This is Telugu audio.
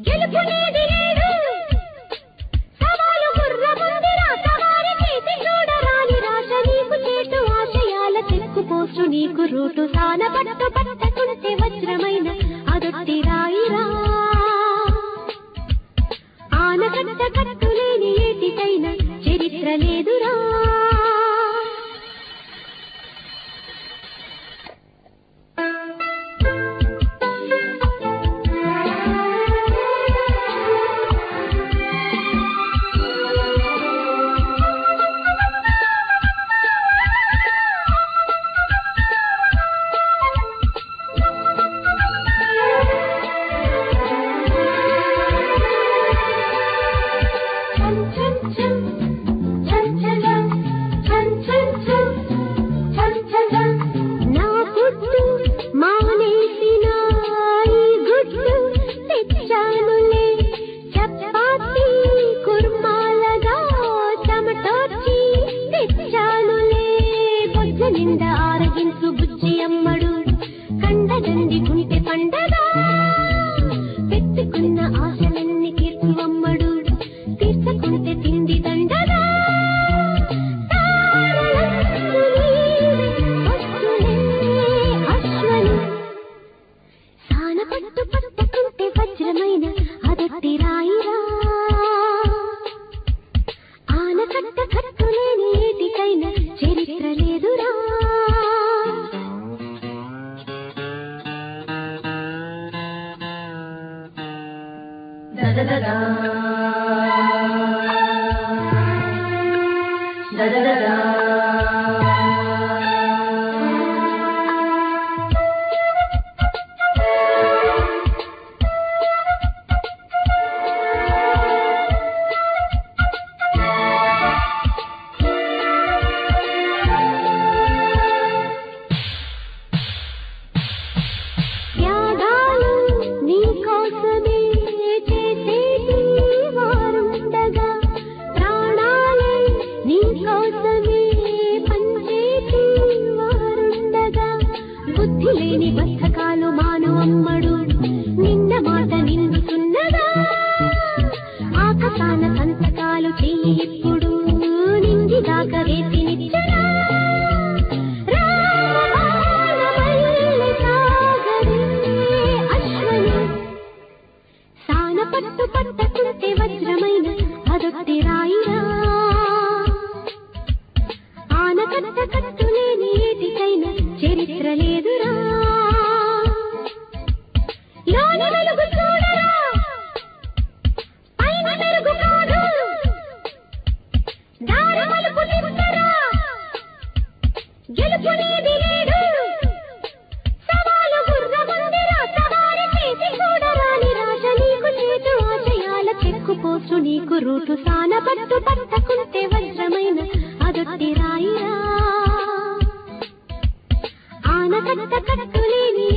గెలుపునేది లేదు సవాలు గుర్రముందిరా సవారి చేతి చూడరాని రాశ నీకు చేటు ఆశయాల చెక్కుపోసు నీకు రూటు సాన పట్టు పట్టకుంటే వజ్రమైన అదొట్టి రాయిరా ఆనకట్ట కట్టులేని ఏటికైనా చరిత్ర లేదురా నిండా ఆరగించు బుచ్చి అమ్మడు కండదండి గుంటె పండగ పెట్టుకున్న ఆశలన్నీ తీర్చువమ్మడు తీర్చుకుంటే తిండి దండగా అశ్వలు సాన పట్టు పట్టుకుంటే వజ్రమైన అదొట్టి రాయిరా ఆనకట్ట కట్టులేని ఏటికైనా చరిత్ర లేదురా లేని బద్ధకాలు మాను అమ్మడు నిన్న మాట నిండుతున్నదా ఆకతాన సంతకాలు చెయ్యి ఇప్పుడు నిండి దాకా వేసి నిచ్చరా అశ్వని సాన పట్టు పట్టకుంటే వజ్రమైన అదొట్టి రాయిరా ఆనకట్ట కట్టులేని ఏటికైనా చరిత్ర లేదురా లోని వెలుగు చూడరా పైన మెరుగు కాదు దారి మలుపు తిప్పరా గెలుపునేది లేదు సవాలు గుర్రముందిరా సవారి చేతి చూడరాని రాశ నీకు చేటు ఆశయాల చెక్కుపోసు నీకు రూటు సాన పట్టు పట్టకుంటే వజ్రమైన అదొట్టి రాయిరా ఆనకట్ట కట్టులేని